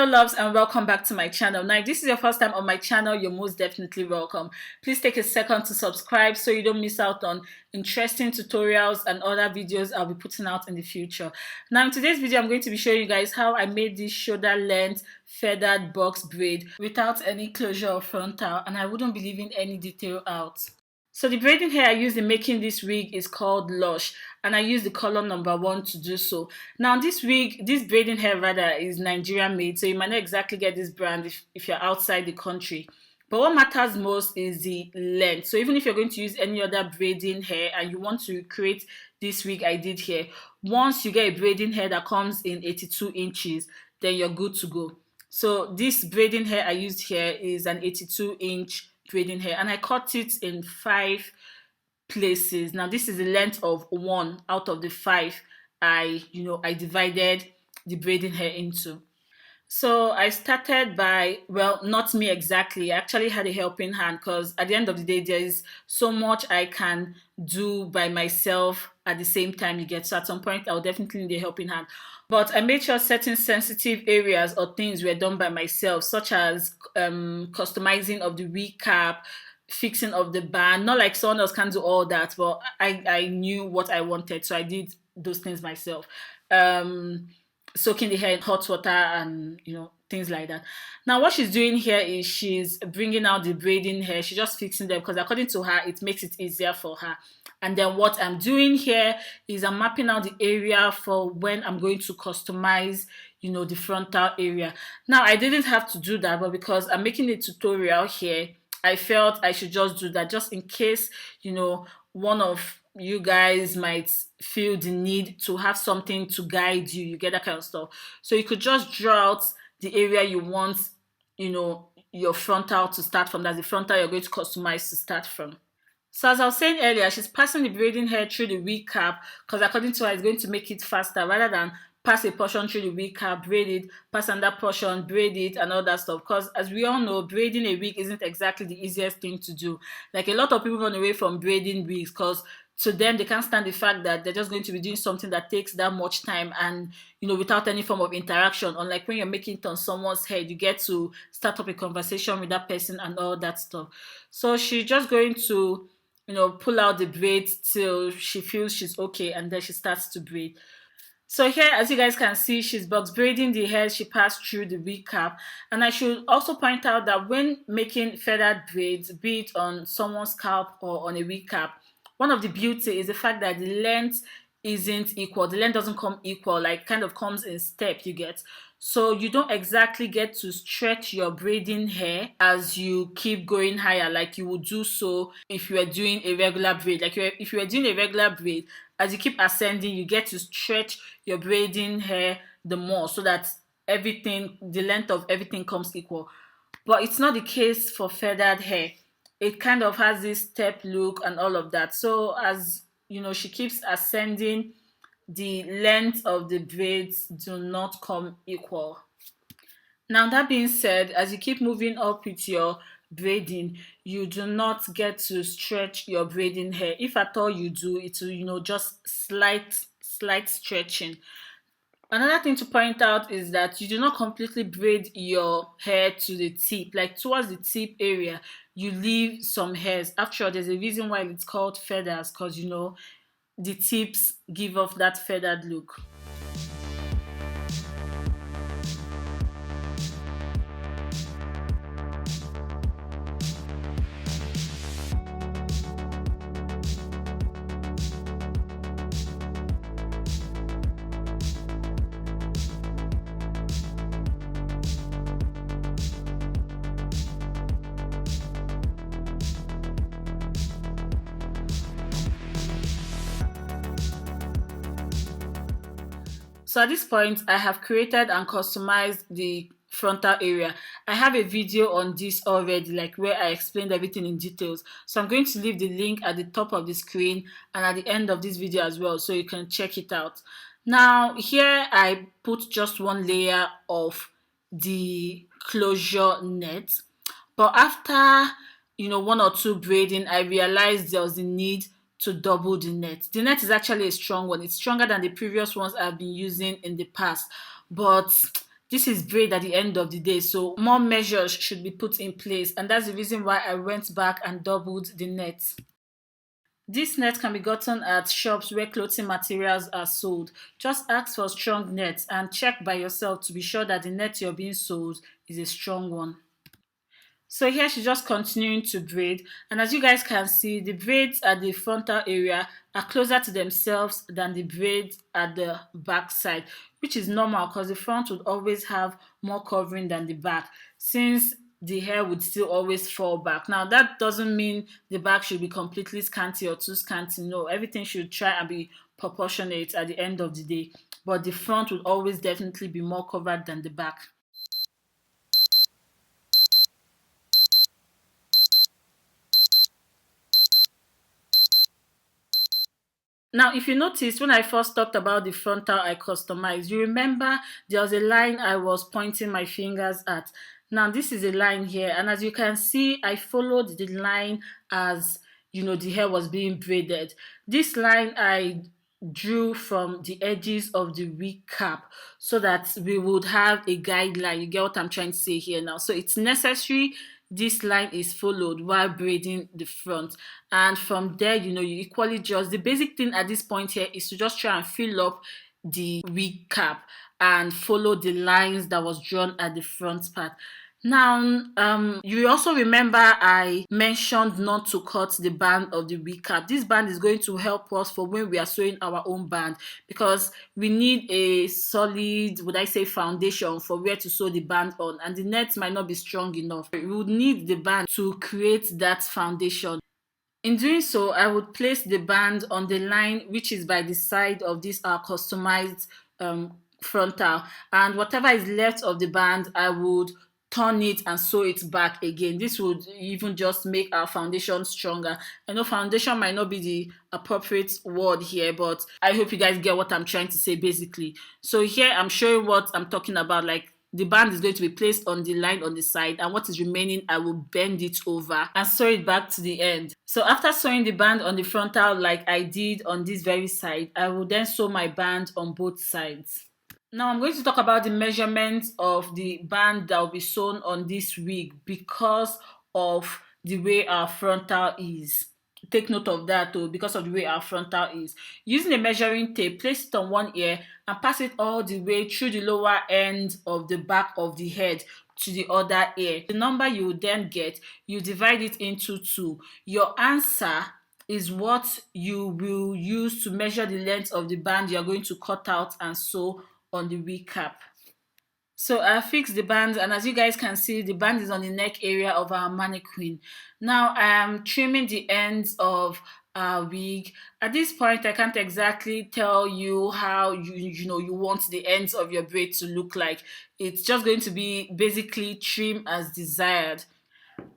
Hello loves, and welcome back to my channel. Now if this is your first time on my channel, you're most definitely welcome. Please take a second to subscribe so you don't miss out on interesting tutorials and other videos I'll be putting out in the future. Now in today's video, I'm going to be showing you guys how I made this shoulder length feathered box braid without any closure or frontal, and I wouldn't be leaving any detail out. So the braiding hair I used in making this wig is called Lush, and I used the color number 1 to do so. Now this braiding hair rather, is Nigerian made, so you might not exactly get this brand if you're outside the country. But what matters most is the length. So even if you're going to use any other braiding hair and you want to create this wig I did here, once you get a braiding hair that comes in 82 inches, then you're good to go. So this braiding hair I used here is an 82-inch braiding hair, and I cut it in 5 places. Now this is the length of 1 out of the 5 I divided the braiding hair into. So I started by, well, not me exactly, I actually had a helping hand, because at the end of the day there is so much I can do by myself at the same time, you get. So at some point I'll definitely need a helping hand, but I made sure certain sensitive areas or things were done by myself, such as customizing of the wig cap, fixing of the band. Not like someone else can do all that, but I knew what I wanted, so I did those things myself. Soaking the hair in hot water and things like that. Now what she's doing here is she's bringing out the braiding hair. She's just fixing them because according to her it makes it easier for her. And then what I'm doing here is I'm mapping out the area for when I'm going to customize the frontal area. Now I didn't have to do that, but because I'm making a tutorial here, I felt I should just do that, just in case one of you guys might feel the need to have something to guide you. You get that kind of stuff. So you could just draw out the area you want, your frontal to start from. That's the frontal you're going to customize to start from. So as I was saying earlier, she's passing the braiding hair through the wig cap because according to her, it's going to make it faster rather than pass a portion through the wig cap, braid it, pass another portion, braid it, and all that stuff. Because as we all know, braiding a wig isn't exactly the easiest thing to do. Like, a lot of people run away from braiding wigs because to them they can't stand the fact that they're just going to be doing something that takes that much time and without any form of interaction. Unlike when you're making it on someone's head, you get to start up a conversation with that person and all that stuff. So she's just going to pull out the braids till she feels she's okay, and then she starts to braid. So here, as you guys can see, she's box braiding the hair she passed through the wig cap. And I should also point out that when making feathered braids, be it on someone's scalp or on a wig cap, one of the beauty is the fact that the length isn't equal. The length doesn't come equal, like kind of comes in step, you get. So you don't exactly get to stretch your braiding hair as you keep going higher, like you would do so if you were doing a regular braid. Like if you were doing a regular braid, as you keep ascending, you get to stretch your braiding hair the more so that the length of everything comes equal. But it's not the case for feathered hair. It kind of has this step look and all of that. So as she keeps ascending, the length of the braids do not come equal. Now that being said, as you keep moving up with your braiding, you do not get to stretch your braiding hair. If at all you do, it will just slight stretching. Another thing to point out is that you do not completely braid your hair to the tip. Like towards the tip area, you leave some hairs. After all, there's a reason why it's called feathers, because the tips give off that feathered look. So at this point, I have created and customized the frontal area. I have a video on this already, like where I explained everything in details. So I'm going to leave the link at the top of the screen and at the end of this video as well, so you can check it out. Now here I put just one layer of the closure net, but after 1 or 2 braiding, I realized there was the need to double the net. The net is actually a strong one. It's stronger than the previous ones I've been using in the past, but This is braid at the end of the day, so more measures should be put in place, and that's the reason why I went back and doubled the net. This net can be gotten at shops where clothing materials are sold. Just ask for strong nets and check by yourself to be sure that the net you're being sold is a strong one. So here she's just continuing to braid, and as you guys can see, the braids at the frontal area are closer to themselves than the braids at the back side, which is normal because the front would always have more covering than the back, since the hair would still always fall back. Now that doesn't mean the back should be completely scanty or too scanty. No, everything should try and be proportionate at the end of the day, but the front would always definitely be more covered than the back. Now, if you notice, when I first talked about the frontal I customized, you remember there was a line I was pointing my fingers at. Now, this is a line here, and as you can see, I followed the line as, the hair was being braided. This line I drew from the edges of the wig cap so that we would have a guideline. You get what I'm trying to say here now? So it's necessary this line is followed while braiding the front, and from there, you equally just, the basic thing at this point here is to just try and fill up the wig cap and follow the lines that was drawn at the front part. Now, you also remember I mentioned not to cut the band of the wig cap. This band is going to help us for when we are sewing our own band, because we need a solid, would I say, foundation for where to sew the band on, and the net might not be strong enough. We would need the band to create that foundation. In doing so, I would place the band on the line which is by the side of this customized frontal, and whatever is left of the band, I would turn it and sew it back again. This would even just make our foundation stronger. I know foundation might not be the appropriate word here, but I hope you guys get what I'm trying to say basically. So here I'm showing what I'm talking about. Like, the band is going to be placed on the line on the side, and what is remaining, I will bend it over and sew it back to the end. So after sewing the band on the frontal like I did on this very side, I will then sew my band on both sides. Now I'm going to talk about the measurements of the band that will be sewn on this wig because of the way our frontal is. Take note of that though, because of the way our frontal is. Using a measuring tape, place it on one ear and pass it all the way through the lower end of the back of the head to the other ear. The number you will then get, you divide it into 2. Your answer is what you will use to measure the length of the band you are going to cut out and sew on the wig cap. So I fixed the band, and as you guys can see, the band is on the neck area of our mannequin. Now I am trimming the ends of our wig. At this point, I can't exactly tell you how you want the ends of your braid to look like. It's just going to be basically trim as desired.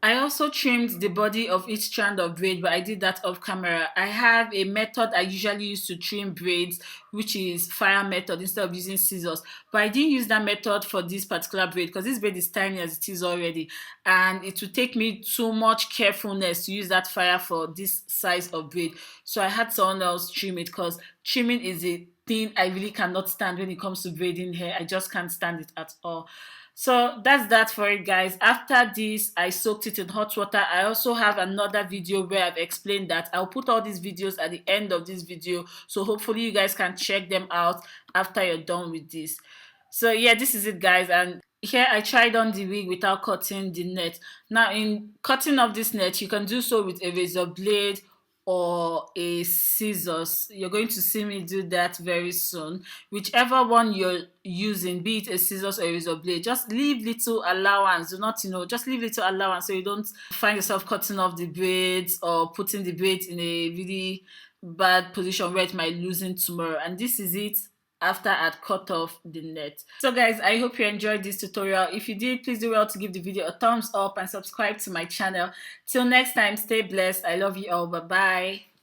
I also trimmed the body of each strand of braid, but I did that off camera. I have a method I usually use to trim braids, which is fire method instead of using scissors. But I didn't use that method for this particular braid because this braid is tiny as it is already, and it would take me too much carefulness to use that fire for this size of braid. So I had someone else trim it, because trimming is a thing I really cannot stand when it comes to braiding hair. I just can't stand it at all. So that's that for it, guys. After this, I soaked it in hot water. I also have another video where I've explained that. I'll put all these videos at the end of this video, so hopefully you guys can check them out after you're done with this. So yeah, this is it, guys, and here I tried on the wig without cutting the net. Now, in cutting off this net, you can do so with a razor blade or a scissors. You're going to see me do that very soon. Whichever one you're using, be it a scissors or a razor blade, just leave little allowance. Do not, just leave little allowance so you don't find yourself cutting off the braids or putting the braids in a really bad position where it might loosen tomorrow. And this is it after I'd cut off the net. So guys, I hope you enjoyed this tutorial. If you did, please do well to give the video a thumbs up and subscribe to my channel. Till next time, stay blessed. I love you all. Bye bye.